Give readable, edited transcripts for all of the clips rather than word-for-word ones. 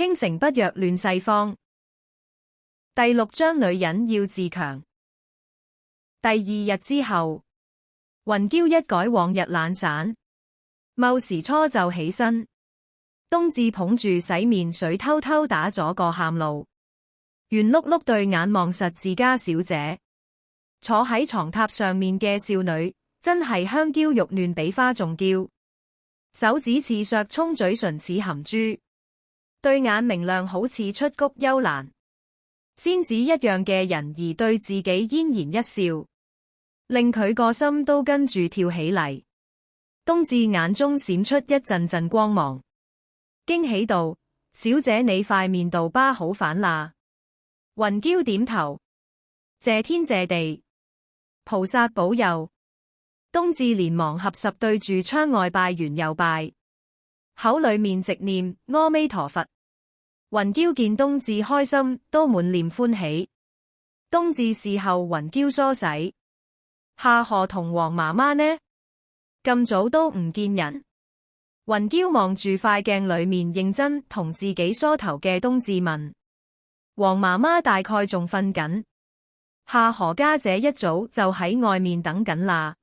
傾城不若亂世芳。第6章女人要自強。第2日之後，雲嬌一改往日懶散，卯時初就起身。冬至捧住洗面水偷偷打咗個喊路，圓碌碌對眼望實自家小姐，坐喺床榻上面嘅少女，真係香嬌玉嫩比花仲嬌。手指似削蔥，嘴唇似含珠，對眼明亮好似出谷幽蘭。仙子一樣嘅人兒對自己嫣然一笑，令佢個心都跟住跳起嚟。冬至眼中閃出一陣陣光芒，驚喜道：小姐你塊面度疤好返啦。雲嬌點頭，謝天謝地，菩薩保佑。冬至連忙合十對住窗外拜完又拜，口裏面直念阿彌陀佛。雲嬌見冬至開心，都滿臉歡喜。冬至事後雲嬌梳洗，夏荷同黃媽媽呢？咁早都唔見人。雲嬌望住塊鏡裏面認真同自己梳頭嘅冬至問：黃媽媽大概仲瞓緊，夏荷家姐一早就喺外面等緊啦。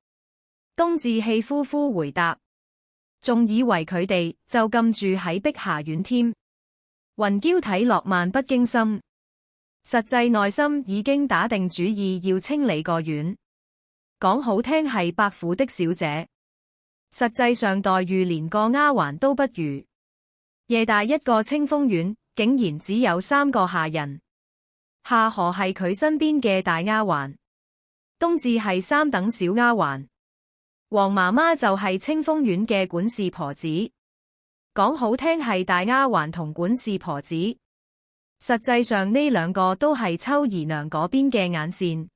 冬至氣呼呼回答，仲以為佢哋就咁住喺碧霞苑添。雲嬌睇落漫不經心，實際內心已經打定主意要清理個院。講好聽係伯府的小姐，實際上待遇連個丫鬟都不如。夜大一個清風院，竟然只有3個下人。夏荷係佢身邊嘅大丫鬟，冬至係3等小丫鬟，黃媽媽就係清風院嘅管事婆子。講好聽係大丫鬟同管事婆子，實際上呢2個都係秋姨娘嗰邊嘅眼線。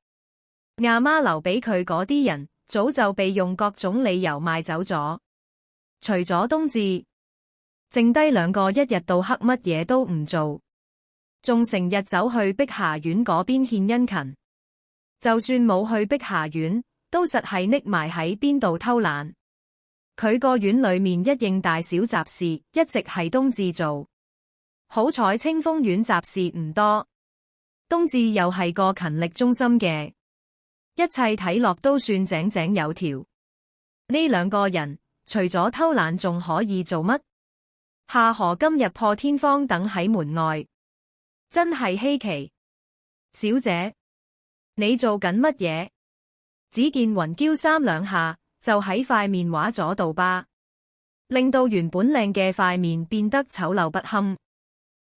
阿媽留俾佢嗰啲人，早就被用各種理由賣走咗。除咗冬至，剩低2個一日到黑乜嘢都唔做，仲成日走去碧霞苑嗰邊獻殷勤。就算冇去碧霞苑，都實係匿埋喺邊度偷懶。佢個院裏面一應大小雜事，一直係冬至做。好彩清風院雜事唔多，冬至又係個勤力忠心嘅，一切睇落都算井井有條。呢2個人除咗偷懶仲可以做乜？夏荷今日破天荒等喺門外，真係稀奇。小姐，你做緊乜嘢？只見雲嬌3兩下就喺塊面畫咗道疤，令到原本靚嘅塊面變得醜陋不堪。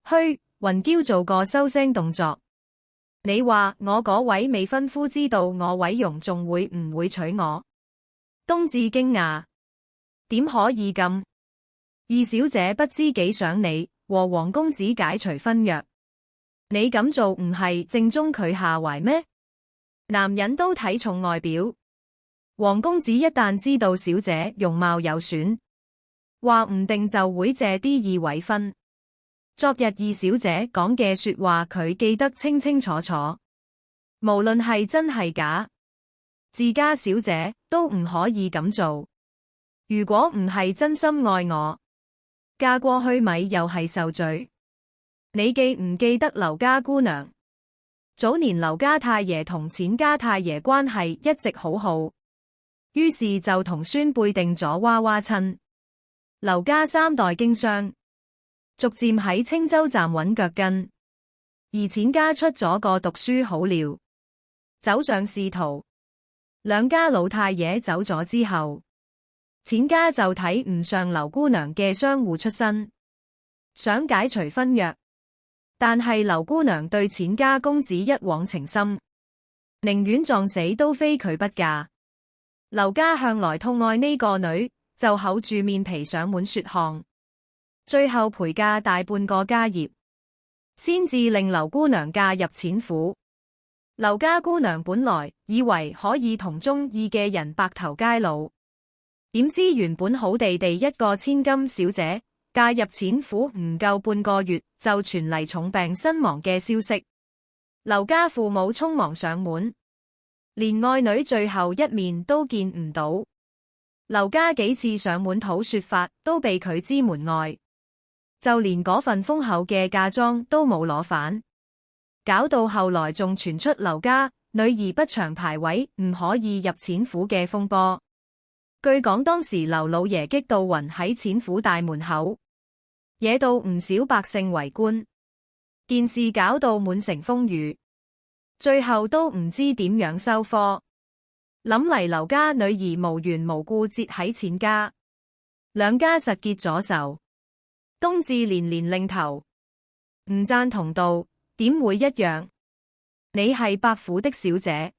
噓，雲嬌做個收聲動作。你話我嗰位未婚夫知道我毀容，仲會唔會娶我？冬至驚訝，點可以咁？二小姐不知幾想你和黃公子解除婚約，你咁做唔係正中佢下懷咩？男人都睇重外表。黃公子一旦知道小姐容貌有損，話唔定就會借啲意毀婚。昨日二小姐講嘅說話，佢記得清清楚楚。無論係真係假，自家小姐都唔可以咁做。如果唔係真心愛我，嫁過去咪又係受罪。你記唔記得劉家姑娘？早年劉家太爺同錢家太爺關係一直好好。於是就同孫輩定咗娃娃親。劉家3代經商，逐漸喺青州站穩腳跟，而錢家出咗個讀書好料，走上仕途。兩家老太爺走咗之後，錢家就睇唔上劉姑娘嘅商戶出身，想解除婚約。但係劉姑娘對錢家公子一往情深，寧願撞死都非佢不嫁。劉家向來痛愛呢個女，就厚住面皮上門說項，最後陪嫁大半個家業，先至令劉姑娘嫁入錢府。劉家姑娘本來以為可以同中意嘅人白頭偕老，點知原本好地地一個千金小姐，嫁入錢府唔夠半個月就傳嚟重病身亡嘅消息。劉家父母匆忙上門，連愛女最後一面都見唔到。劉家幾次上門討說法，都被拒之門外。就連嗰份豐厚嘅嫁妝都冇攞返，搞到後來仲傳出劉家女兒不詳牌位唔可以入錢府嘅風波。據講當時劉老爺激到暈喺錢府大門口，惹到唔少百姓圍觀，件事搞到滿城風雨，最後都唔知點樣收科。諗嚟劉家女兒無緣無故折喺錢家，兩家實結咗仇。冬至連連擰頭，唔贊同道：點會一樣？你係伯府的小姐，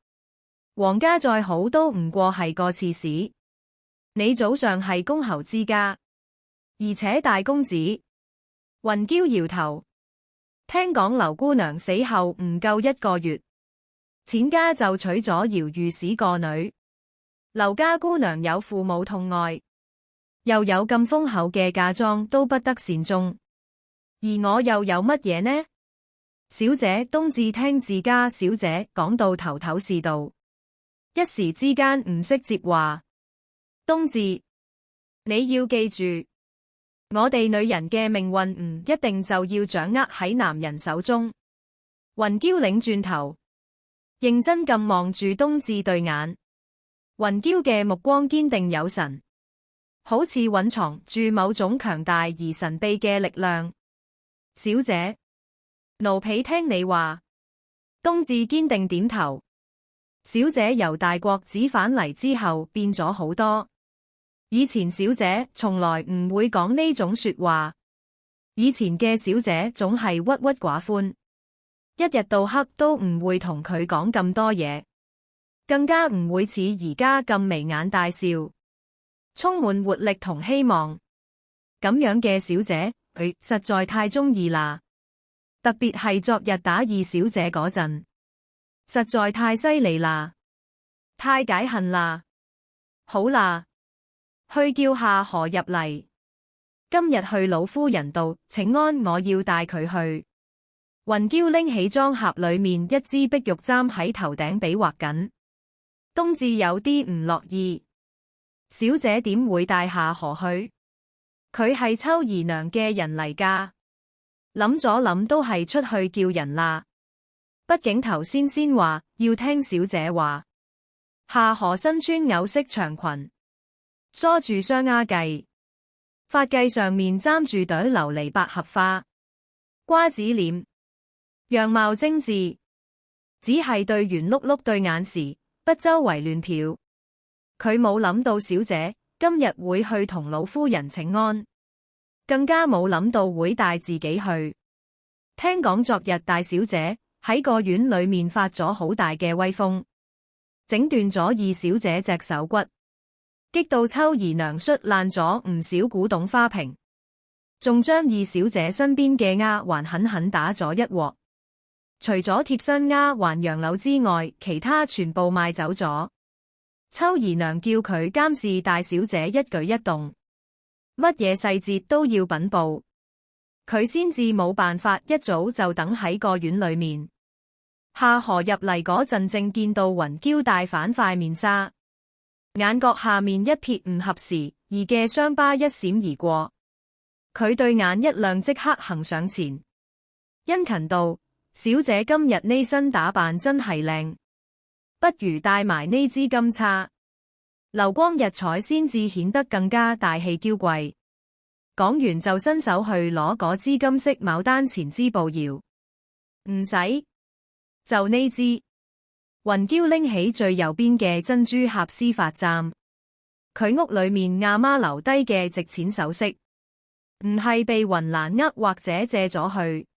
皇家再好都唔過係個刺史。你祖上係公侯之家，而且大公子。雲嬌搖頭，聽講劉姑娘死後唔夠1個月，錢家就娶咗姚御史個女。劉家姑娘有父母痛愛，又有咁豐厚嘅嫁妝，都不得善終。而我又有乜嘢呢？小姐冬至聽自家小姐講到頭頭是道，一時之間唔識接話。冬至，你要記住，我哋女人嘅命運唔一定就要掌握喺男人手中。雲嬌擰轉頭，認真咁望住冬至對眼。雲嬌嘅目光堅定有神，好似蘊藏住某種強大而神秘嘅力量。小姐，奴婢聽你話。冬至堅定點頭。小姐由大國子返嚟之後變咗好多。以前小姐從來唔會講呢種說話，以前嘅小姐總係鬱鬱寡歡，一日到黑都唔會同佢講咁多嘢，更加唔會似而家咁眉眼大笑，充滿活力同希望。咁樣嘅小姐，佢實在太中意啦。特別係昨日打二小姐嗰陣，實在太犀利啦，太解恨啦。好啦，去叫夏荷入嚟。今日去老夫人度請安，我要帶佢去。雲嬌拎起裝盒裏面一支碧玉簪喺頭頂比劃緊。冬至有啲唔樂意，小姐點會帶夏荷去？佢係秋姨娘嘅人嚟㗎。諗咗諗都係出去叫人啦。畢竟頭先話要聽小姐話。夏荷身穿藕色長裙，梳住雙丫髻，髮髻上面簪住朵琉璃百合花，瓜子臉，樣貌精緻，只係對圓碌碌對眼時，不周圍亂瞟。佢冇諗到小姐今日會去同老夫人請安，更加冇諗到會帶自己去。聽講昨日大小姐喺個院裏面發咗好大嘅威風，整斷咗二小姐隻手骨，激到秋姨娘摔爛咗唔少古董花瓶，仲將二小姐身邊嘅丫鬟狠狠打咗一鑊。除咗貼身丫鬟楊柳之外，其他全部賣走咗。秋姨娘叫佢監視大小姐一舉一動，乜嘢細節都要稟報，佢先至冇辦法一早就等喺個院裏面。夏荷入嚟嗰陣，正見到雲嬌戴反塊面紗，眼角下面一撇唔合時宜嘅傷疤一閃而過，佢對眼一亮，即刻行上前，殷勤道：小姐今日呢身打扮真係靚，不如戴埋呢支金釵，流光溢彩先至顯得更加大氣嬌貴。講完就伸手去攞嗰支金色牡丹前枝步搖。唔使，就呢支。雲嬌拎起最右邊嘅珍珠合絲髮簪，佢屋裏面阿媽留低嘅值錢首飾，唔係被雲蘭呃或者借咗去，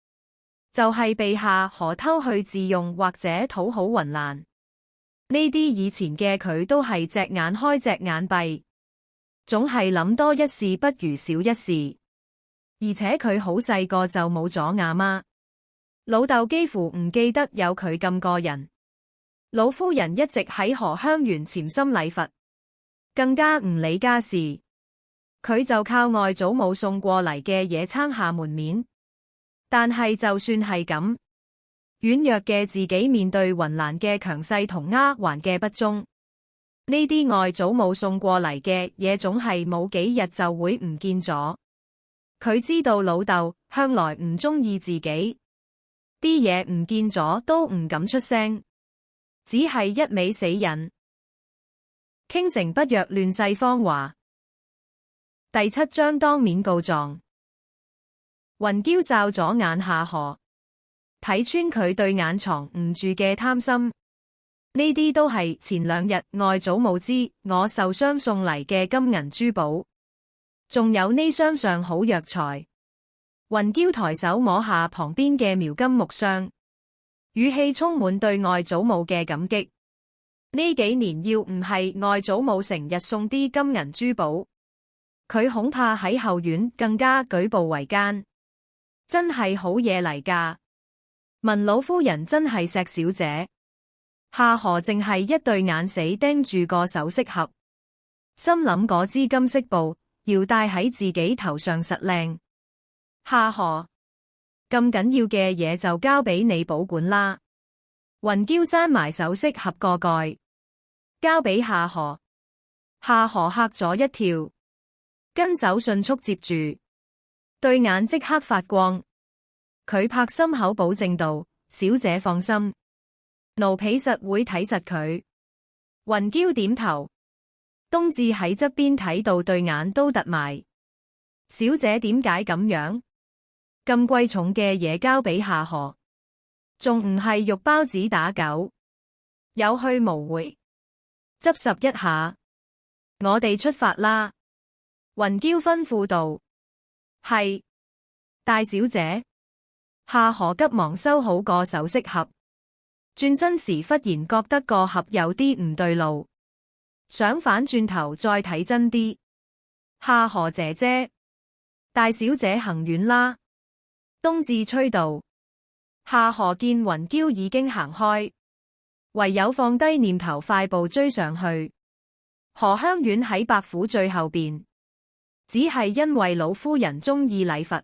就係被夏荷偷去自用或者討好雲蘭。呢啲以前嘅佢都係隻眼開隻眼閉，總係諗多一事不如少一事。而且佢好細個就冇咗阿媽，老豆幾乎唔記得有佢咁個人。老夫人一直喺荷香園潛心禮佛，更加唔理家事，佢就靠外祖母送過嚟嘅嘢撐下門面。但係就算係咁，軟弱嘅自己面對雲蘭嘅強勢同丫鬟嘅不忠，呢啲外祖母送過嚟嘅嘢總係冇幾日就會唔見咗。佢知道老豆向來唔中意自己，啲嘢唔見咗都唔敢出聲，只係一味死忍。傾城不若亂世芳華。第7章當面告狀。雲嬌哨咗眼夏荷，睇穿佢對眼藏唔住嘅貪心。呢啲都係前2日外祖母知我受傷送嚟嘅金銀珠寶，仲有呢雙上好藥材。雲嬌抬手摸下旁邊嘅描金木箱，語氣充滿對外祖母嘅感激。呢幾年要唔係外祖母成日送啲金銀珠寶，佢恐怕喺後院更加舉步維艱。真係好嘢嚟㗎。文老夫人真係錫小姐。夏荷淨係一對眼死盯住個首飾盒，心諗嗰支金飾布要戴喺自己頭上實靚。夏荷，咁緊要嘅嘢就交俾你保管啦。雲嬌閂埋首飾盒個蓋，交俾夏荷。夏荷嚇咗一跳，跟手迅速接住，對眼即刻發光。佢拍心口保證道：小姐放心，奴婢實會睇實佢。雲嬌點頭，冬至喺側邊睇到對眼都突埋。小姐點解咁樣？咁貴重嘅嘢交俾夏荷，仲唔係肉包子打狗，有去無回。執拾一下，我哋出發啦。雲嬌吩咐道：係，大小姐。夏荷急忙收好個首飾盒，轉身時忽然覺得個盒有啲唔對路，想反轉頭再睇真啲。夏荷姐姐，大小姐行遠啦。冬至催道。夏荷見雲嬌已經行開，唯有放低念頭快步追上去。荷香院喺伯府最後邊，只係因為老夫人中意禮佛，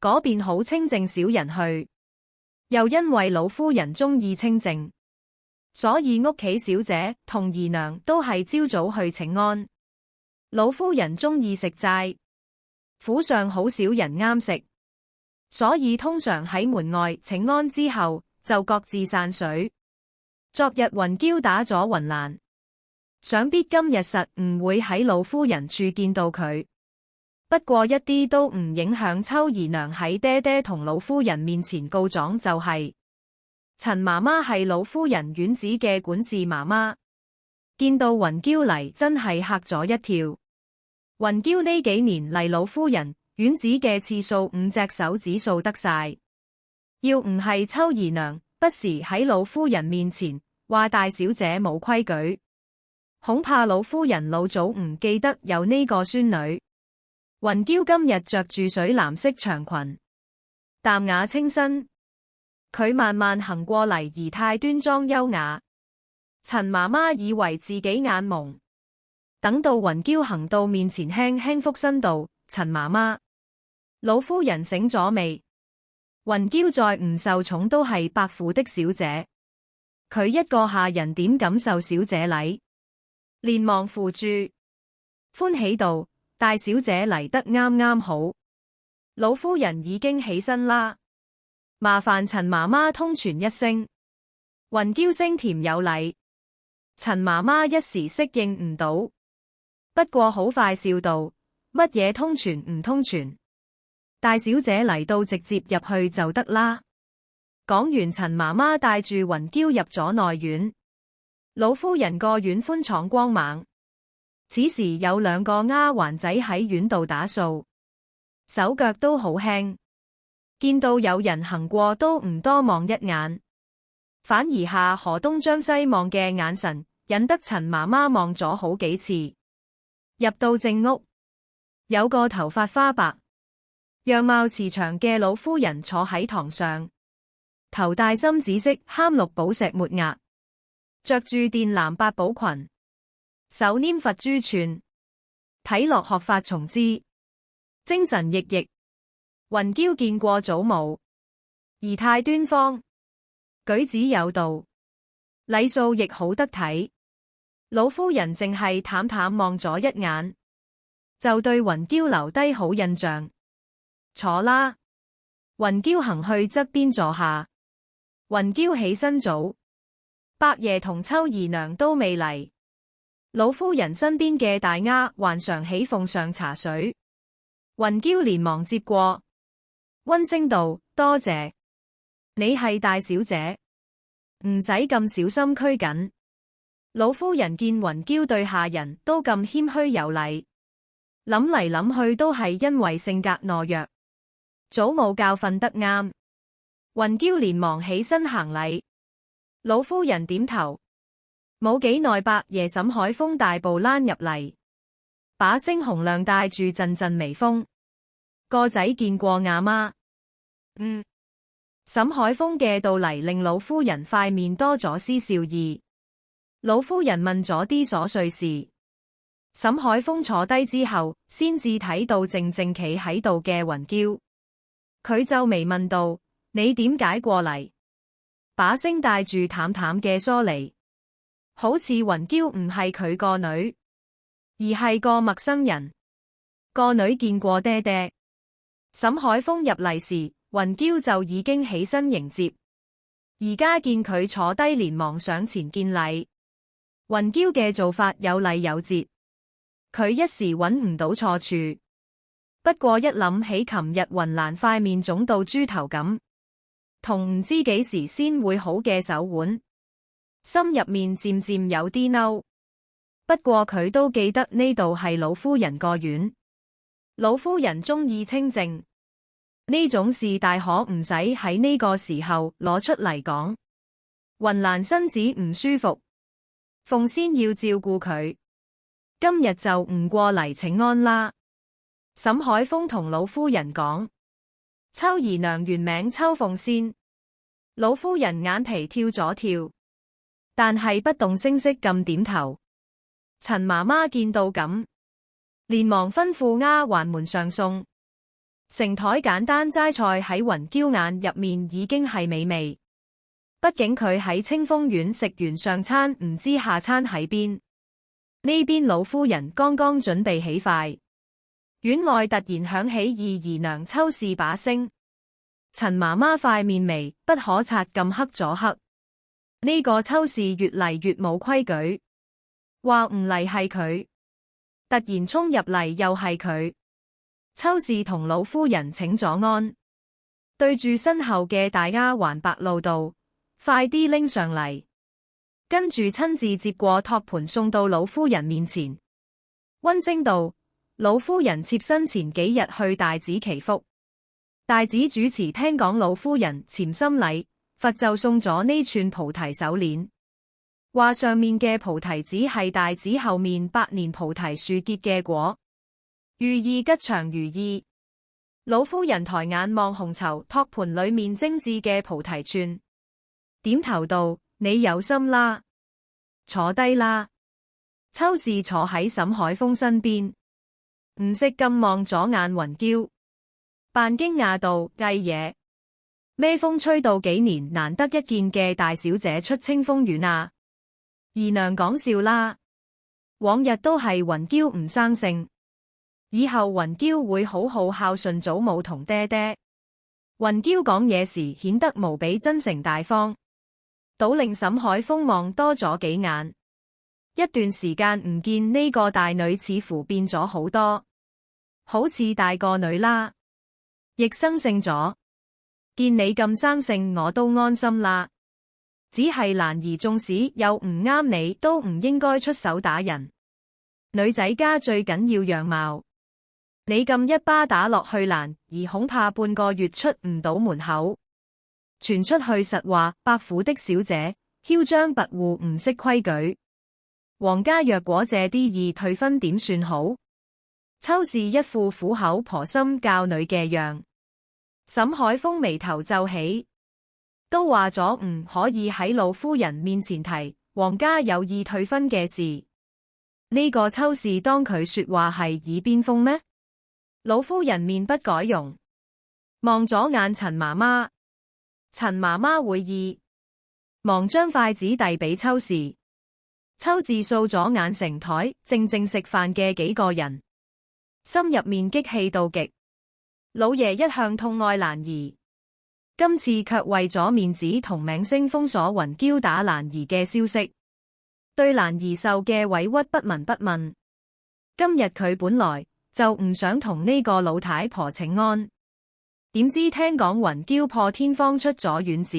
嗰邊好清靜少人去，又因為老夫人中意清靜，所以屋企小姐同姨娘都係朝早去請安。老夫人中意食齋，府上好少人啱食，所以通常喺門外請安之後就各自散水。昨日雲嬌打咗雲蘭，想必今日實唔會喺老夫人處見到佢。不過一啲都唔影響秋姨娘喺爹爹同老夫人面前告狀，就係陳媽媽係老夫人院子嘅管事媽媽，見到雲嬌嚟真係嚇咗一跳。雲嬌呢幾年嚟老夫人院子嘅次數5隻手指數得晒，要唔係秋姨娘不時喺老夫人面前話大小姐冇規矩，恐怕老夫人老早唔記得有呢個孫女。雲嬌今日着住水藍色長裙，淡雅清新，佢慢慢行過嚟，儀態端莊優雅。陳媽媽以為自己眼蒙，等到雲嬌行到面前，輕輕俯身道：陳媽媽，老夫人醒咗未？雲嬌再唔受寵都係伯府的小姐，佢一個下人點敢受小姐禮？連忙扶住，歡喜道：大小姐嚟得啱啱好，老夫人已經起身啦，麻煩陳媽媽通傳一聲。雲嬌聲甜有禮，陳媽媽一時適應唔到，不過好快笑道：乜嘢通傳唔通傳？大小姐嚟到直接入去就得啦。講完，陳媽媽帶住雲嬌入咗內院。老夫人個院寬敞光猛，此時有2個丫鬟仔喺院度打掃，手腳都好輕，見到有人行過都唔多望一眼，反而夏荷東張西望嘅眼神引得陳媽媽望咗好幾次。入到正屋，有個頭髮花白、樣貌慈祥嘅老夫人坐喺堂上，頭戴深紫色氦綠寶石抹額，着住靛藍八寶裙，手拈佛珠串，睇落學法從之，精神奕奕。雲嬌見過祖母，儀態端方，舉止有道，禮數亦好得體。老夫人淨係淡淡望咗一眼，就對雲嬌留低好印象。坐啦。雲嬌行去側邊坐下。雲嬌起身早，伯爺同秋姨娘都未嚟。老夫人身邊嘅大丫還常起奉上茶水。雲嬌連忙接過，溫聲道：多謝，你係大小姐，唔使咁小心拘謹。老夫人見雲嬌對下人都咁謙虛有禮，諗嚟諗去都係因為性格懦弱，祖母教訓得啱。雲嬌連忙起身行禮，老夫人點頭。冇幾耐，伯爺沈海峰大步躝入嚟，把聲洪亮，帶住陣陣微風。個仔見過阿媽。沈海峰嘅到嚟令老夫人塊面多咗絲笑意。老夫人問咗啲瑣碎事，沈海峰坐低之後，先至睇到靜靜企喺度嘅雲嬌。佢皺眉問道：你點解過嚟？把聲帶住淡淡嘅疏離，好似雲嬌唔係佢個女，而係個陌生人。個女見過爹爹。沈海峰入嚟時，雲嬌就已經起身迎接，而家見佢坐低，連忙上前見禮。雲嬌嘅做法有禮有節，佢一時揾唔到錯處。不過一諗起琴日雲蘭塊面腫到豬頭咁，同唔知幾時先會好嘅手腕，心入面漸漸有啲嬲。不過佢都記得呢度係老夫人個院，老夫人鍾意清靜，呢種事大可唔使喺呢個時候攞出嚟講。雲蘭身子唔舒服，鳳仙要照顧佢，今日就唔過嚟請安啦。沈海峰同老夫人講，秋姨娘原名秋鳳仙。老夫人眼皮跳咗跳，但係不動聲色咁點頭。陳媽媽見到咁，連忙吩咐丫鬟們上餸。成台簡單齋菜喺雲嬌眼入面已經係美味。畢竟佢喺清風院食完上餐，唔知下餐喺邊。呢邊老夫人剛剛準備起筷，院外突然響起二姨娘秋氏把聲。陳媽媽塊面眉不可察咁黑咗黑。呢個秋氏越嚟越冇規矩，話唔嚟係佢，突然衝入嚟又係佢。秋氏同老夫人請咗安，對住身後嘅大丫鬟白露道：快啲拎上嚟。跟住親自接過托盤送到老夫人面前，溫聲道：老夫人妾身前幾日去大寺祈福，大寺主持聽講老夫人潛心禮佛，就送咗呢串菩提手鏈，話上面嘅菩提子係大寺後面百年菩提樹結嘅果，寓意吉祥如意。老夫人抬眼望紅綢托盤裏面精緻嘅菩提串，點頭道：你有心啦，坐低啦。秋氏坐喺沈海峰身邊，唔識咁望咗眼雲嬌，扮驚訝道：計嘢咩風吹到幾年難得一見嘅大小姐出清風院啊？姨娘講笑啦，往日都係雲嬌唔生性，以後雲嬌會好好孝順祖母同爹爹。雲嬌講嘢時顯得無比真誠大方，倒令沈海峰望多咗幾眼。一段時間唔見，呢個大女似乎變咗好多，好似大個女啦，亦生性咗。見你咁生性，我都安心啦。只係蘭兒縱使有唔啱你，都唔應該出手打人。女仔家最緊要樣貌，你咁一巴打落去，蘭兒恐怕半個月出唔到門口。傳出去實話，伯府的小姐囂張跋扈，唔識規矩。皇家若果借啲意退婚，點算好？秋氏一副苦口婆心教女嘅樣。沈海峰眉頭皺起，都話咗唔可以喺老夫人面前提皇家有意退婚嘅事。呢個秋氏當佢說話係耳邊風咩？老夫人面不改容，望咗眼陳媽媽。陳媽媽會意，忙將筷子遞俾秋氏。秋氏掃咗眼成台靜靜食飯嘅幾個人，心入面激氣到極。老爺一向痛愛蘭兒，今次卻為咗面子同名聲封鎖雲嬌打蘭兒嘅消息，對蘭兒受嘅委屈不聞不問。今日佢本來就唔想同呢個老太婆請安，點知聽講雲嬌破天荒出咗院子，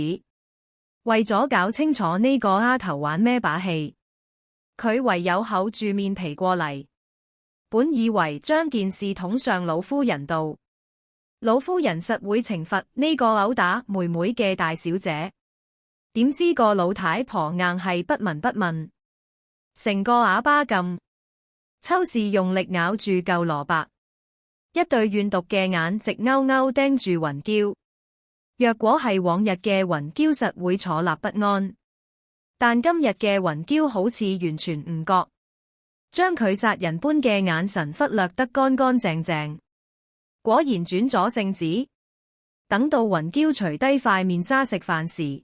為咗搞清楚呢個丫頭玩咩把戲，佢唯有厚住面皮過嚟。本以為將件事捅上老夫人度，老夫人實會懲罰呢個毆打妹妹嘅大小姐，點知個老太婆硬係不聞不問，成個啞巴咁。秋氏用力咬住舊蘿蔔，一對怨毒嘅眼直勾勾盯住雲嬌。若果係往日嘅雲嬌實會坐立不安，但今日嘅雲嬌好似完全唔覺，將佢殺人般嘅眼神忽略得乾乾淨淨。果然轉咗性子。等到雲嬌除低塊面紗食飯時，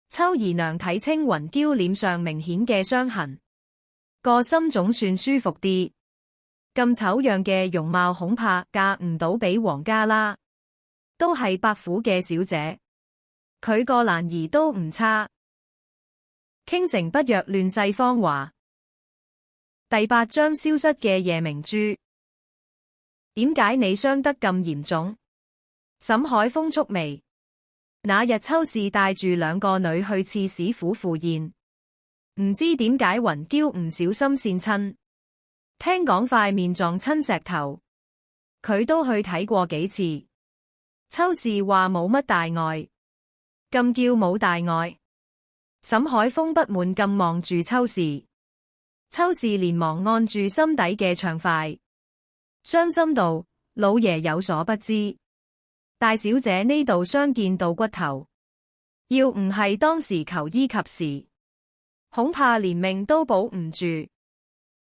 秋姨娘睇清雲嬌臉上明顯嘅傷痕，個心總算舒服啲。咁醜樣嘅容貌恐怕嫁唔到俾皇家啦，都係伯府嘅小姐，佢個蘭兒都唔差。傾城不若亂世芳華。第8章消失嘅夜明珠。點解你傷得咁嚴重？沈海峰蹙眉。那日秋氏帶住2個女去刺史府赴宴，唔知點解雲嬌唔小心跣親，聽講塊面撞親石頭，佢都去睇過幾次。秋氏話冇乜大礙，咁叫冇大礙？沈海峰不滿咁望住秋氏，秋氏連忙按住心底嘅暢快，傷心道：老爺有所不知，大小姐呢度傷見到骨頭，要唔係當時求醫及時，恐怕連命都保唔住。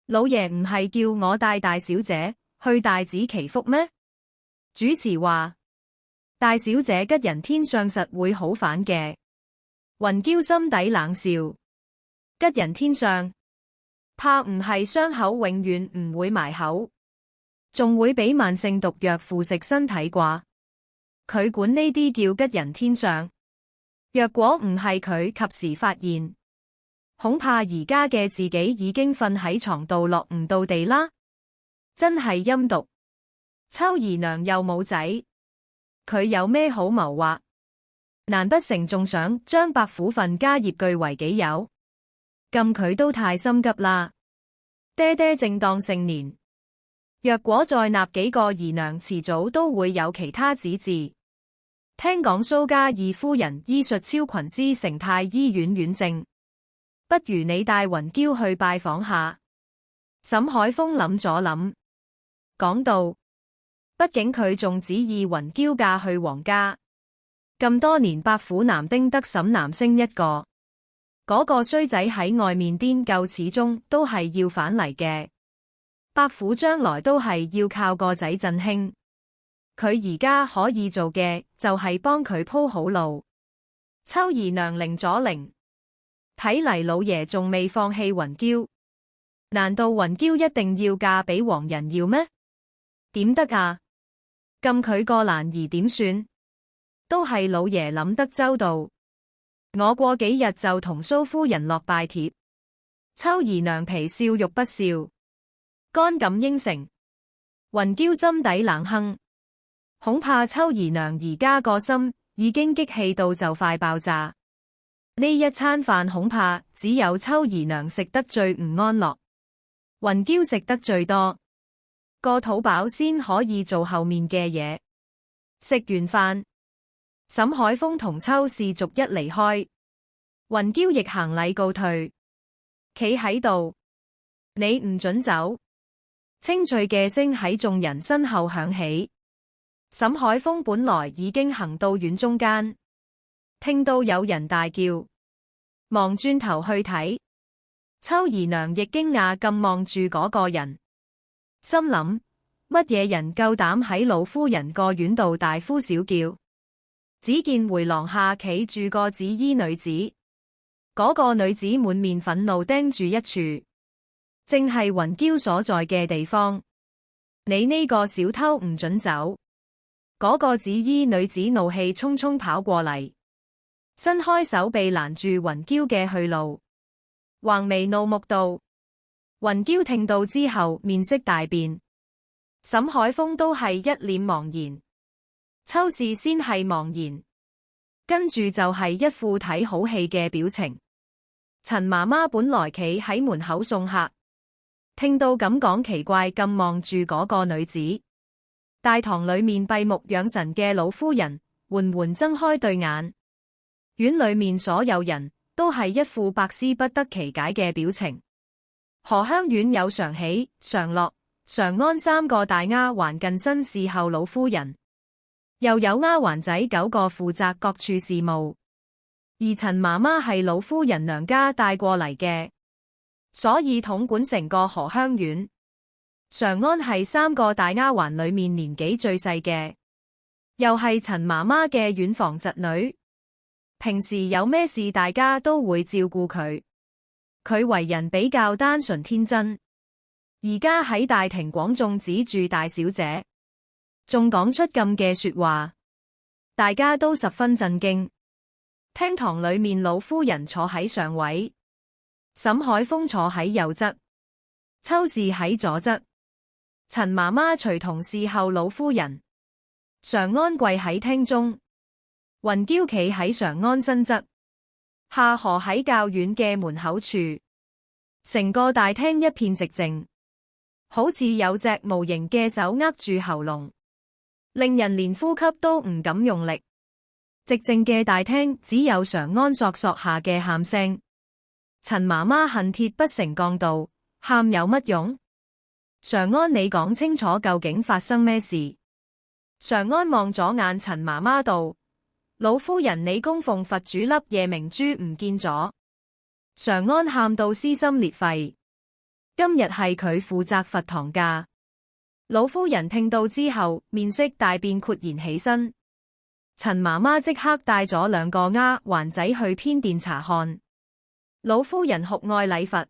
老爺唔係叫我帶大小姐去大紫祈福咩？主持話大小姐吉人天相實會好返嘅。雲嬌心底冷笑，吉人天相，怕唔係傷口永遠唔會埋口，仲會俾慢性毒藥腐蝕身體啩？佢管呢啲叫吉人天相？若果唔係佢及時發現，恐怕而家嘅自己已經瞓喺床度落唔到地啦。真係陰毒。秋姨娘又冇仔，佢有咩好謀劃？難不成仲想將伯府份家業據為己有？咁佢都太心急啦。爹爹正當盛年，若果再納幾個姨娘，遲早都會有其他子嗣。聽講蘇家二夫人醫術超群師成泰醫院院正，不如你帶雲嬌去拜訪下。沈海峰諗咗諗，講道：畢竟佢仲旨意雲嬌嫁去皇家。咁多年伯府男丁得沈南星一個，嗰個衰仔喺外面癲夠，始終都係要返嚟嘅。伯府將來都係要靠個仔振興，佢而家可以做嘅就係幫佢鋪好路。秋姨娘擰咗擰，睇嚟老爺仲未放棄雲嬌，難道雲嬌一定要嫁俾皇人要咩？點得啊？咁佢個蘭兒點算？都係老爺諗得周到，我過幾日就同蘇夫人落拜帖。秋姨娘皮笑肉不笑，乾咁應承。雲嬌心底冷哼，恐怕秋姨娘而家個心已經激氣到就快爆炸。呢一餐飯恐怕只有秋姨娘食得最唔安樂，雲嬌食得最多，個肚飽先可以做後面嘅嘢。食完飯，沈海峰同秋氏逐一離開，雲嬌亦行禮告退，企喺度。你唔准走！清脆嘅聲喺眾人身後響起。沈海峰本來已經行到院中間，聽到有人大叫，望轉頭去睇，秋姨娘亦驚訝咁望住嗰個人，心諗乜嘢人夠膽喺老夫人個院度大呼小叫？只見回廊下企住個紫衣女子，嗰個女子滿面憤怒盯住一處，正係雲嬌所在嘅地方。你呢個小偷唔准走！嗰個紫衣女子怒氣沖沖跑過嚟，伸開手臂攔住雲嬌嘅去路，橫眉怒目道。雲嬌聽到之後面色大變，沈海峰都係一臉茫然，秋氏先係茫然，跟住就係一副睇好戲嘅表情。陳媽媽本來企喺門口送客，聽到咁講，奇怪咁望住嗰個女子。大堂裏面閉目養神嘅老夫人緩緩睜開對眼，院裏面所有人都係一副百思不得其解嘅表情。荷香院有常喜、常樂、常安三個大丫鬟近身侍候老夫人，又有丫鬟仔9個負責各處事務。而陳媽媽係老夫人娘家帶過嚟嘅，所以統管成個荷香院。常安係3個大丫鬟裏面年紀最細嘅，又係陳媽媽嘅遠房侄女，平時有咩事大家都會照顧佢。佢為人比較單純天真，而家喺大庭廣眾指住大小姐，仲講出咁嘅說話，大家都十分震驚。廳堂裏面老夫人坐喺上位，沈海峰坐喺右側，秋氏喺左側，陳媽媽隨同侍候老夫人，常安跪喺廳中，雲嬌企喺常安身側。夏荷喺較遠嘅門口處，成個大廳一片寂靜，好似有隻無形嘅手握住喉嚨，令人連呼吸都唔敢用力。寂靜嘅大廳只有常安索索下嘅喊聲。陳媽媽恨鐵不成鋼道，喊有乜用？常安，你講清楚究竟發生咩事？常安望咗眼陳媽媽道。老夫人，你供奉佛主粒夜明珠唔見咗。常安喊到撕心裂肺，今日係佢負責佛堂噶。老夫人聽到之後面色大變，豁然起身。陳媽媽即刻帶咗2個丫鬟仔去偏殿查看。老夫人酷愛禮佛，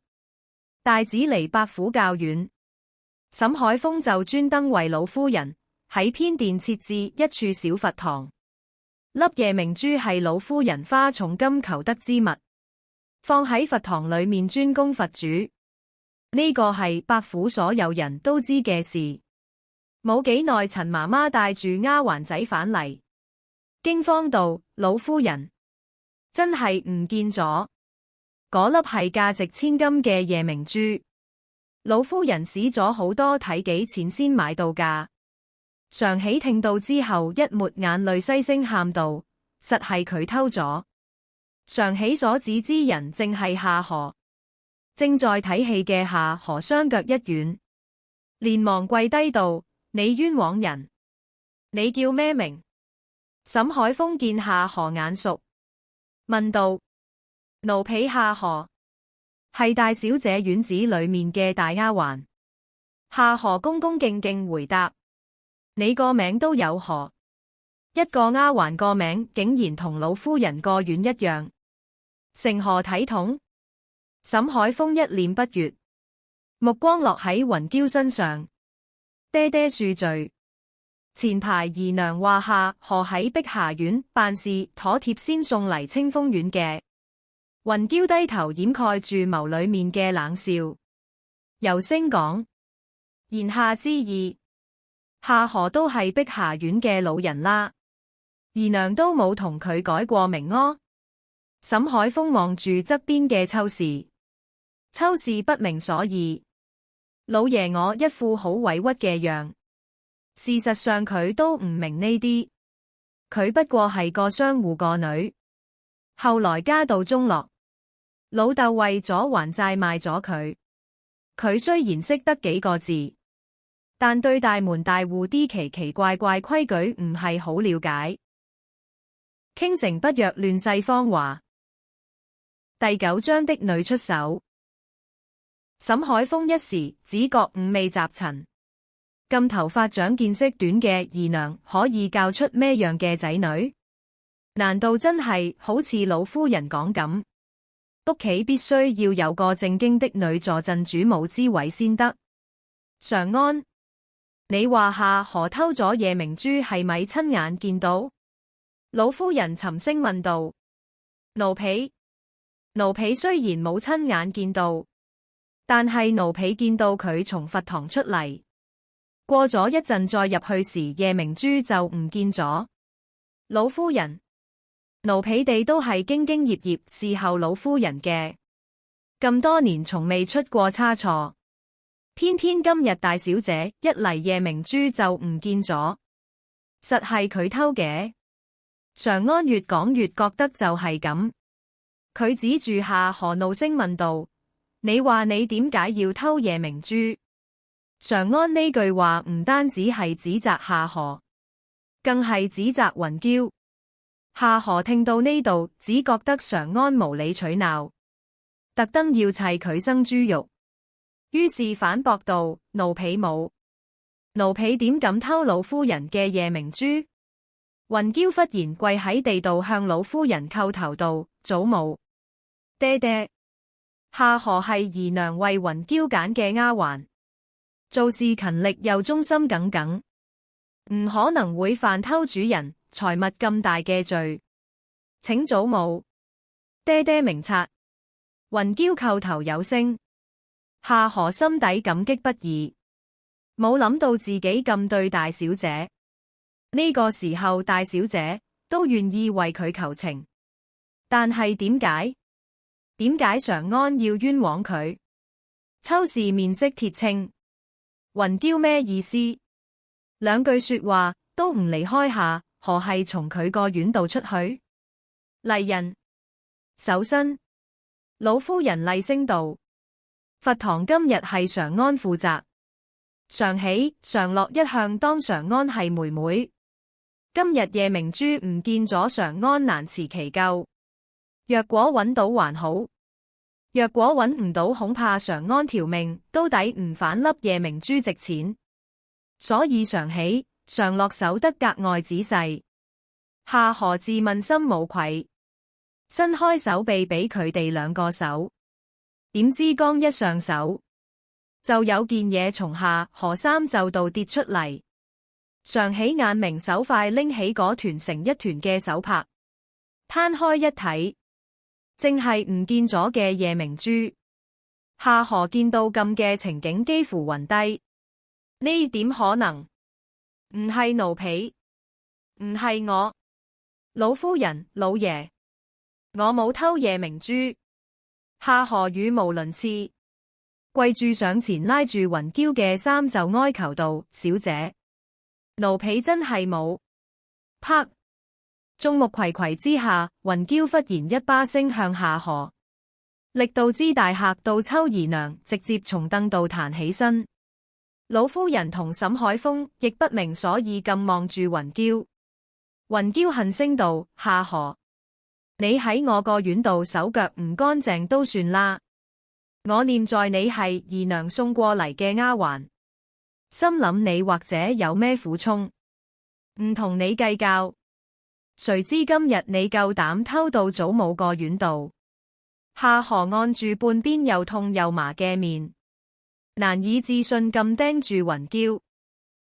大寺離伯府較遠，沈海峰就專登為老夫人喺偏殿設置一處小佛堂。粒夜明珠係老夫人花重金求得之物，放喺佛堂裏面專供佛主。呢個係伯府所有人都知嘅事。冇幾耐，陳媽媽帶住丫鬟仔返嚟，驚慌道：老夫人，真係唔見咗，嗰粒係價值千金嘅夜明珠，老夫人使咗好多睇幾錢先買到㗎。常喜聽到之後一抹眼淚，細聲喊道：實係佢偷咗。常喜所指之人正係夏荷，正在睇戲嘅夏荷雙腳一軟，連忙跪低道：你冤枉人，你叫咩名？沈海峰見夏荷眼熟，問道：奴婢夏荷，係大小姐院子裏面嘅大丫鬟。夏荷恭恭敬敬回答：你個名都有何？一個丫鬟個名竟然同老夫人個院一樣，成何體統？沈海峰一臉不悅，目光落喺雲嬌身上，爹爹恕罪。前排姨娘話夏荷喺碧霞院辦事妥帖，先送嚟清風院嘅。雲嬌低頭掩蓋住眸裏面嘅冷笑，柔聲講：言下之意，夏荷都係碧霞院嘅老人啦，姨娘都冇同佢改過名柯。沈海峰望住側邊嘅秋氏，秋氏不明所以。老爺我一副好委屈嘅樣，事實上佢都唔明呢啲，佢不過係個商戶個女，後來家道中落，老豆為咗還債賣咗佢。佢雖然識得幾個字，但對大門大戶啲奇奇怪怪規矩唔係好了解。傾城不若亂世芳華。第9章的女出手。沈海峰一時只覺五味雜陳，咁頭髮長見識短嘅姨娘可以教出咩樣嘅仔女？難道真係好似老夫人講咁，屋企必須要有個正經的女坐鎮主母之位先得？常安，你話夏河偷咗夜明珠係咪親眼見到？老夫人沉聲問道。奴婢雖然冇親眼見到，但係奴婢見到佢從佛堂出嚟，過咗一陣再入去時，夜明珠就唔見咗。老夫人，奴婢哋都係兢兢業業伺候老夫人嘅，咁多年從未出過差錯。偏偏今日大小姐一嚟，夜明珠就唔見咗，實係佢偷嘅。常安越講越覺得就係咁，佢指住夏河怒聲問道：你話你點解要偷夜明珠？常安呢句話唔單止係指責夏河，更係指責雲嬌。夏河聽到呢度，只覺得常安無理取鬧，特登要砌佢生豬肉。於是反駁道：奴婢冇，奴婢點敢偷老夫人嘅夜明珠？雲嬌忽然跪喺地度向老夫人叩頭道：祖母，爹爹。夏河係姨娘為雲嬌揀嘅丫鬟，做事勤力又忠心耿耿，唔可能會犯偷主人財物咁大嘅罪，請祖母、爹爹明察。雲嬌叩頭有聲。夏河心底感激不已，冇諗到自己咁對大小姐。呢個時候大小姐都願意為佢求情，但係點解常安要冤枉佢？秋氏面色鐵青，雲嬌咩意思？兩句說話都唔離開夏河，係從佢個院度出去？麗人，搜身。老夫人厲聲道。佛堂今日係常安負責，常喜常樂一向當常安係妹妹。今日夜明珠唔見咗，常安難辭其咎。若果揾到還好，若果揾唔到，恐怕常安條命都抵唔返粒夜明珠值錢。所以常喜常樂守得格外仔細。夏河自問心無愧，伸開手臂俾佢哋兩個手。點知剛一上手，就有件嘢從夏河衫袖度跌出嚟。常喜眼明手快，拎起嗰團成一團嘅手帕，攤開一睇，正係唔見咗嘅夜明珠。夏河見到咁嘅情景，幾乎暈低。呢點可能？唔係奴婢，唔係我，老夫人、老爺，我冇偷夜明珠。夏河語無倫次，跪住上前拉住雲嬌嘅衫就哀求道：小姐，奴婢真係冇。啪！眾目睽睽之下，雲嬌忽然一巴聲向夏河，力道之大嚇到秋姨娘直接從凳度彈起身。老夫人同沈海峰亦不明所以咁望住雲嬌。雲嬌恨聲道：夏河，你喺我個院度手腳唔乾淨都算啦，我念在你係姨娘送過嚟嘅丫鬟，心諗你或者有咩苦衷，唔同你計較。誰知今日你夠膽偷到祖母個院度？夏河按住半邊又痛又麻嘅面，難以置信咁盯住雲嬌。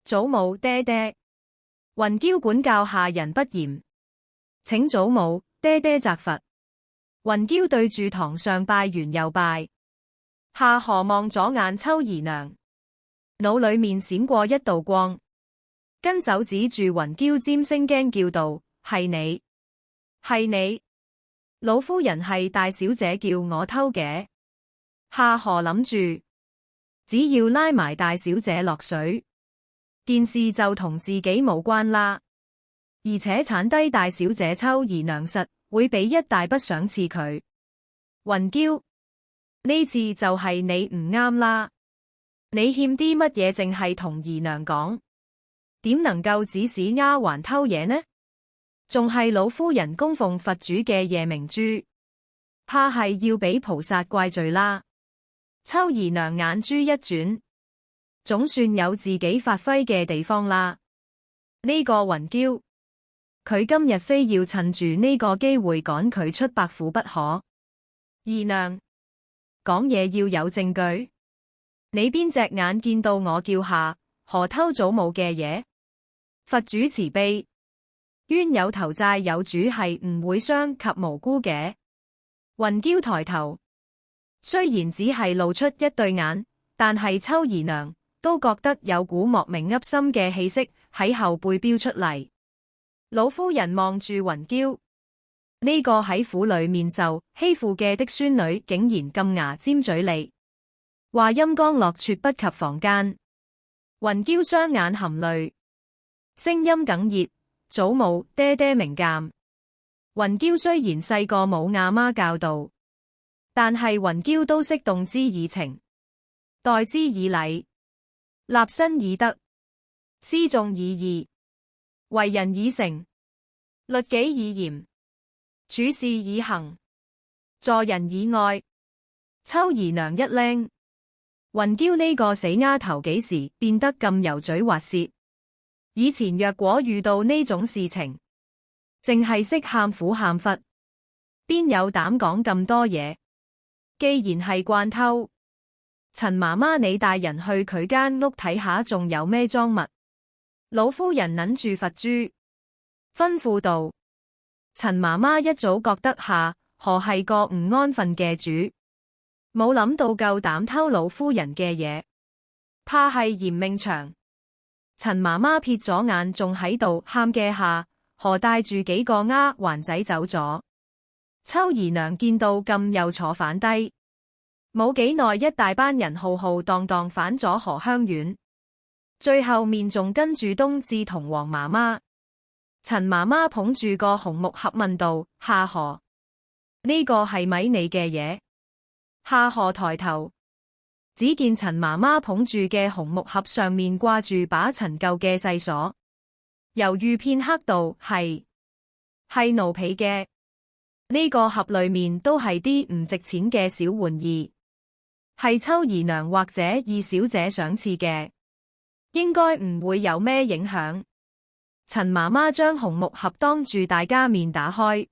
祖母、爹爹。雲嬌管教下人不嚴，請祖母、爹爹責罰。雲嬌對住堂上拜完又拜。夏河望咗眼秋姨娘，腦裏面閃過一道光，跟手指住雲嬌尖聲驚叫道：係你，係你，老夫人係大小姐叫我偷嘅。夏河諗住，只要拉埋大小姐落水，件事就同自己無關啦。而且鏟低大小姐秋姨娘實會俾一大筆賞賜佢。雲嬌，呢次就係你唔啱啦，你欠啲乜嘢淨係同姨娘講，點能夠指使丫鬟偷嘢呢？仲係老夫人供奉佛主嘅夜明珠，怕係要俾菩薩怪罪啦。秋姨娘眼珠一轉，總算有自己發揮嘅地方啦。呢個雲嬌，佢今日非要趁住呢個機會趕佢出伯府不可。姨娘，講嘢要有證據。你邊隻眼見到我叫夏何偷祖母嘅嘢？佛主慈悲，冤有頭債有主，係唔會傷及無辜嘅。雲嬌抬頭，雖然只係露出一對眼，但係秋姨娘都覺得有股莫名噏心嘅氣息喺後背飆出嚟。老夫人望住雲嬌，呢個喺府裏面受欺負嘅孫女，竟然咁牙尖嘴利。話音剛落，猝不及房間。雲嬌雙眼含淚，聲音哽咽：祖母、爹爹明鑑。雲嬌雖然細個冇阿媽教導，但係雲嬌都識動之以情，待之以禮，立身以德，思眾以義，為人以誠，律己以嚴，處事以行，助人以愛。秋姨娘一愣，雲嬌呢個死丫頭幾時變得咁油嘴滑舌？以前若果遇到呢種事情，淨係識喊苦喊忽，邊有膽講咁多嘢？既然係慣偷，陳媽媽你帶人去佢間屋睇下，仲有咩贓物？老夫人捻住佛珠，吩咐道：陳媽媽一早覺得夏河係個唔安分嘅主，冇諗到夠膽偷老夫人嘅嘢，怕係嫌命長。陳媽媽瞥咗眼仲喺度喊嘅夏河，帶住幾個丫鬟仔走咗。秋姨娘見到咁又坐反低，冇幾耐一大班人浩浩蕩蕩返咗荷香園，最後面仲跟住冬至同黃媽媽。陳媽媽捧住個紅木盒問道：夏河，呢個係咪你嘅嘢？夏河抬頭，只見陳媽媽捧住嘅紅木盒上面掛住把陳舊嘅細鎖，猶豫片刻道：係奴婢嘅。呢個盒裏面都係啲唔值錢嘅小玩意，係秋姨娘或者二小姐賞賜嘅，應該唔會有咩影響。陳媽媽將紅木盒當住大家面打開，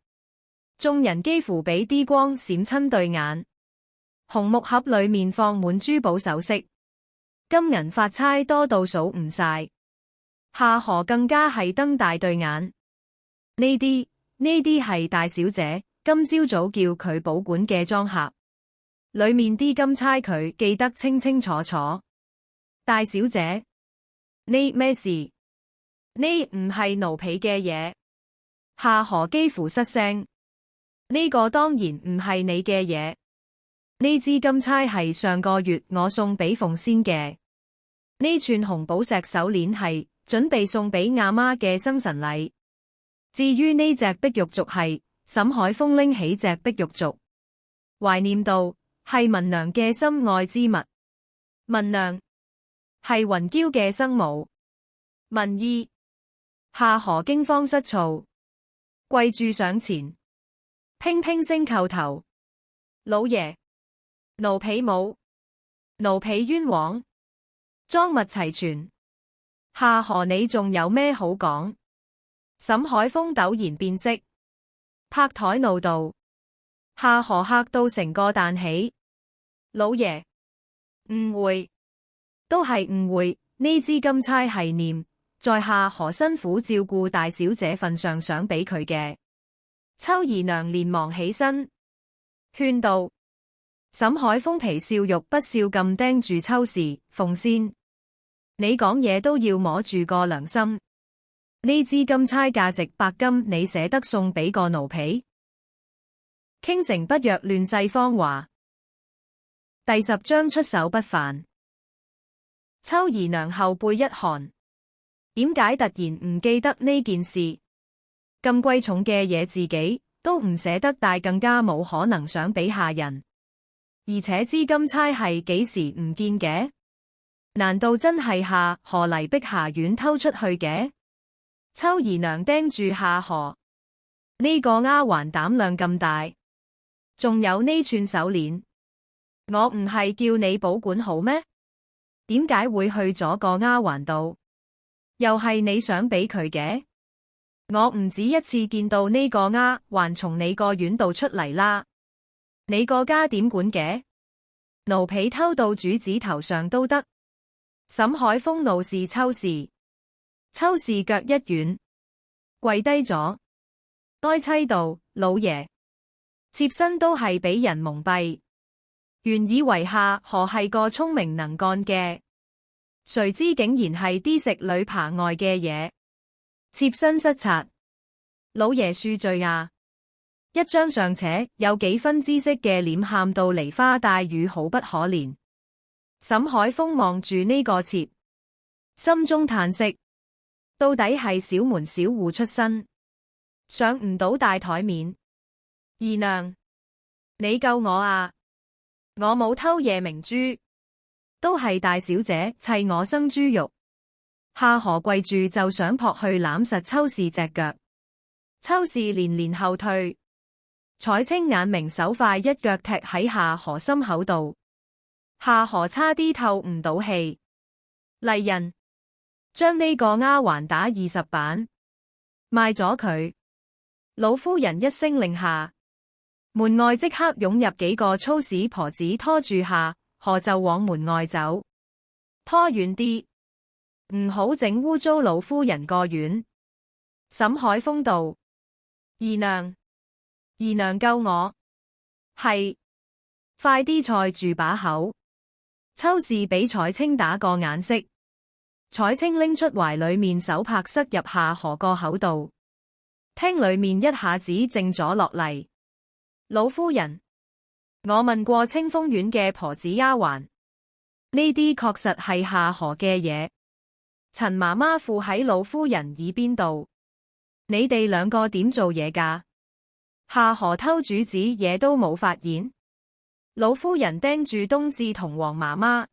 眾人幾乎俾啲光閃親對眼。紅木盒裏面放滿珠寶首飾，金銀髮釵多到數唔晒。夏河更加係瞪大對眼，呢啲係大小姐今朝早叫佢保管嘅裝盒，裏面啲金釵佢記得清清楚楚。大小姐，呢咩事？呢唔係奴婢嘅嘢。夏河幾乎失聲，呢個當然唔係你嘅嘢。呢支金釵係上個月我送俾鳳仙嘅，呢串紅寶石手鏈係準備送俾阿媽嘅生辰禮。至於呢隻碧玉鐲係沈海峰拎起隻碧玉鐲，懷念道：係文娘嘅心愛之物。文娘係雲嬌嘅生母。文意。夏河驚慌失措，跪住上前，乒乒聲叩頭：老爺，奴婢冇，奴婢冤枉，贓物齊全。夏河你仲有咩好講？沈海峰陡然變色，拍台怒道：夏河嚇到成個彈起。老爺，誤會，都係誤會。呢支金釵係念在夏河辛苦照顧大小姐份上想俾佢嘅。秋姨娘連忙起身勸道：沈海峰皮笑肉不笑咁盯住秋氏、鳳仙，你講嘢都要摸住個良心。呢支金釵價值百金，你捨得送俾個奴婢？傾城不若亂世芳華。第10章出手不凡。秋姨娘後背一寒，點解突然唔記得呢件事？咁貴重嘅嘢自己都唔捨得帶，更加冇可能想俾下人。而且支金釵係幾時唔見嘅？難道真係夏河嚟碧霞苑偷出去嘅？秋姨娘盯住夏河，呢個丫鬟膽量咁大，仲有呢串手鏈，我唔係叫你保管好咩？點解會去咗個丫鬟度？又係你想俾佢嘅？我唔止一次見到呢個丫鬟從你個院度出嚟啦，你個家點管嘅？奴婢偷到主子頭上都得。沈海峰怒視秋氏，秋氏腳一軟，跪低咗，哀凄道：老爺，妾身都係俾人蒙蔽，原以為夏河係個聰明能幹嘅，誰知竟然係啲食裏扒外嘅嘢，妾身失策，老爺恕罪啊！一張尚且有幾分知識嘅臉喊到梨花帶雨，好不可憐。沈海峰望住呢個妾，心中嘆息，到底係小門小戶出身，上唔到大台面。二娘，你救我啊！我冇偷夜明珠，都係大小姐砌我生豬肉。夏河跪住就想撲去攬實秋氏隻腳，秋氏連連後退。彩青眼明手快，一腳踢喺夏河心口度，夏河差啲透唔到氣。麗人，將呢個丫鬟打20板，賣咗佢。老夫人一聲令下，門外即刻湧入幾個粗使婆子，拖住夏河就往門外走。拖遠啲，唔好整污糟老夫人個院。沈海峰道：二娘，二娘救我！係，快啲塞住把口。秋氏俾彩青打個眼色，彩青拎出懷裏面手帕塞入夏河個口度，廳裏面一下子靜咗落嚟。老夫人，我問過清風院嘅婆子丫鬟，呢啲確實係夏河嘅嘢。陳媽媽附喺老夫人耳邊度，你哋兩個點做嘢㗎？夏河偷主子嘢都冇發現。老夫人盯住冬至同黃媽媽，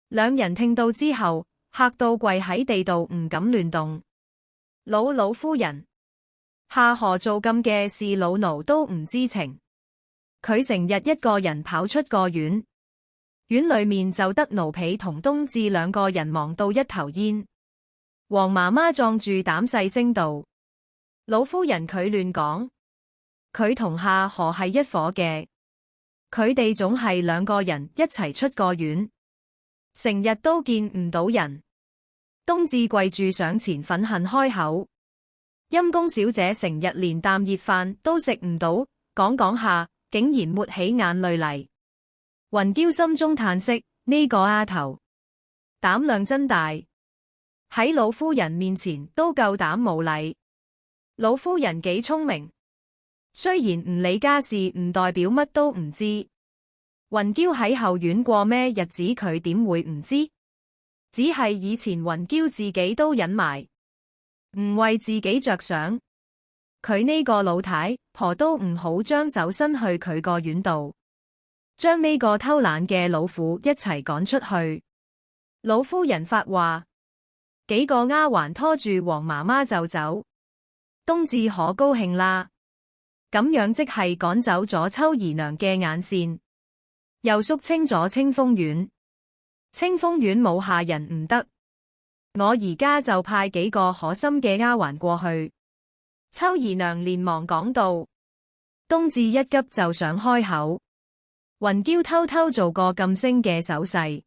兩人聽到之後嚇到跪喺地度，唔敢亂動。老夫人，夏河做咁嘅事，老奴都唔知情。佢成日一個人跑出個院，院裏面就得奴婢同冬至兩個人，忙到一頭煙。黃媽媽壯住膽細聲道：老夫人佢亂講。佢同夏河係一伙嘅，佢哋總係兩個人一齊出個院，成日都見唔到人。冬至跪住上前憤恨開口：陰公小姐成日連啖熱飯都食唔到，講講下竟然抹起眼淚嚟。雲嬌心中嘆息：呢個丫頭膽量真大，喺老夫人面前都夠膽無禮。老夫人幾聰明，雖然唔理家事，唔代表乜都唔知。雲嬌喺後院過咩日子，佢點會唔知？只係以前雲嬌自己都隱埋，唔為自己着想。佢呢個老太婆都唔好將手伸去佢個院度，將呢個偷懶嘅老婦一齊趕出去。老夫人發話，幾個丫鬟拖住黃媽媽就走。冬至可高興啦，咁樣即係趕走咗秋姨娘嘅眼線，又肅清咗清風院。清風院冇下人唔得，我而家就派幾個可心嘅丫鬟過去。秋姨娘連忙講道。冬至一急就想開口，雲嬌偷偷做個噤聲嘅手勢，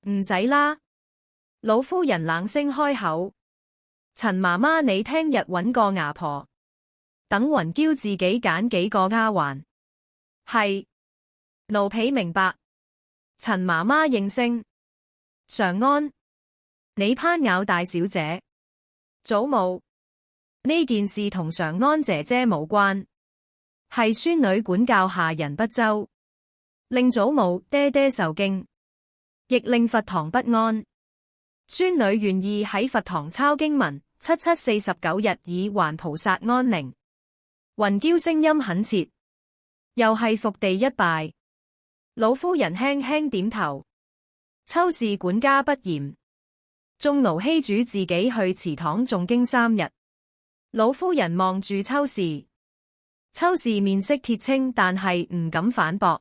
唔使啦。老夫人冷聲開口：陳媽媽，你聽日搵個牙婆，等雲嬌自己揀幾個丫鬟。係，奴婢明白。陳媽媽應聲。常安，你攀咬大小姐。祖母，呢件事同常安姐姐無關，係孫女管教下人不周，令祖母爹爹受驚，亦令佛堂不安。孫女願意喺佛堂抄經文7749日，以還菩薩安寧。雲嬌聲音懇切，又係伏地一拜。老夫人輕輕點頭。秋氏管家不嚴，眾奴欺主自己去祠堂誦經3日。老夫人望住秋氏，秋氏面色鐵青，但係唔敢反駁。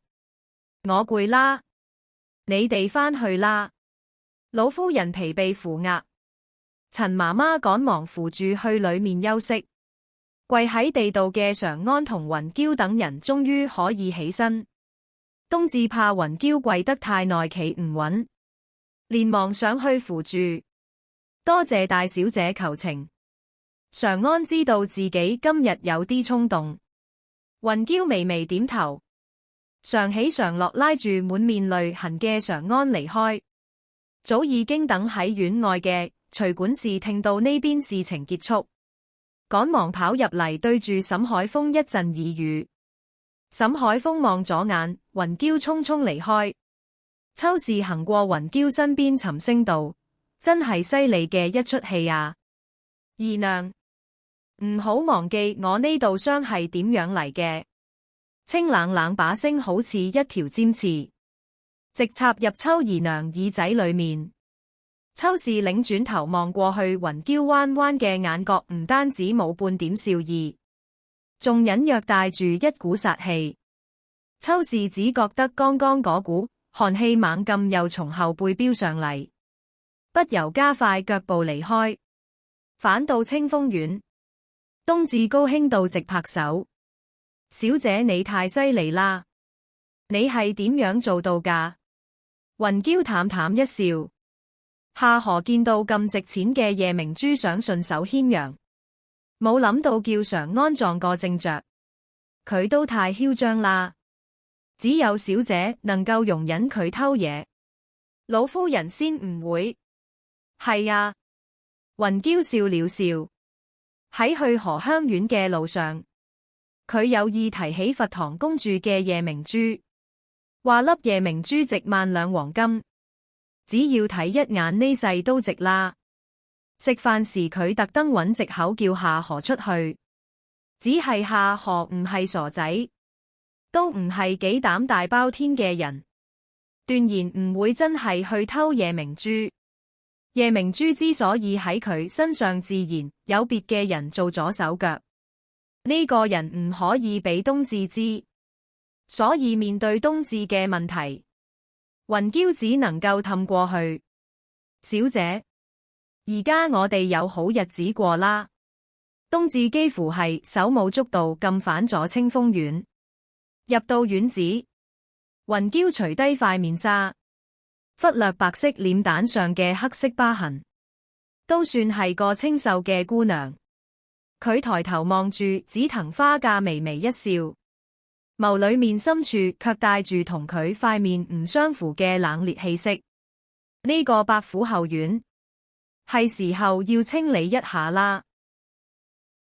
我攰啦，你哋返去啦。老夫人疲憊扶額，陳媽媽趕忙扶住去裏面休息。跪喺地道嘅常安同雲嬌等人終於可以起身。冬至怕雲嬌跪得太耐企唔穩，連忙上去扶住，多謝大小姐求情。常安知道自己今日有啲衝動，雲嬌微微點頭，常喜常樂拉住滿面淚痕嘅常安離開。早已經等喺院外嘅徐管事聽到呢邊事情結束，趕忙跑入嚟對住沈海峰一陣耳語。沈海峰望咗眼，雲嬌匆匆離開。秋氏行過雲嬌身邊沉聲道：真係犀利嘅一出戲啊！二娘，唔好忘記我呢度傷係點樣嚟嘅。清冷冷把聲好似一條尖刺，直插入秋姨娘耳仔裏面。秋氏擰轉頭望過去，雲嬌彎彎嘅眼角唔單止冇半點笑意，仲隱約帶住一股殺氣。秋氏只覺得剛剛嗰股寒氣猛咁又從後背飆上嚟，不由加快腳步離開。返到清風院，冬至高興到直拍手：小姐你太犀利啦！你係點樣做到㗎？雲嬌淡淡一笑。夏荷見到咁值錢嘅夜明珠，想順手牽羊，冇諗到叫常安撞個正着，佢都太囂張啦！只有小姐能夠容忍佢偷嘢，老夫人先唔會。係啊，雲嬌笑了笑。喺去荷香園嘅路上，佢有意提起佛堂公主嘅夜明珠，話粒夜明珠值萬兩黃金。只要睇一眼呢世都值啦。食飯時佢特登揾藉口叫夏荷出去，只係夏荷唔係傻仔，都唔係幾膽大包天嘅人，斷然唔會真係去偷夜明珠。夜明珠之所以喺佢身上，自然有別嘅人做咗手腳。呢個人唔可以俾冬至知，所以面對冬至嘅問題，雲嬌只能夠氹過去。小姐，而家我哋有好日子過啦。冬至幾乎係手舞足蹈咁返咗清風院。入到院子，雲嬌除低塊面紗，忽略白色臉蛋上嘅黑色疤痕，都算係個清秀嘅姑娘。佢抬頭望住紫藤花架，微微一笑，眸裏面深處卻帶住同佢塊面唔相符嘅冷冽氣息。呢個伯府後院係時候要清理一下啦。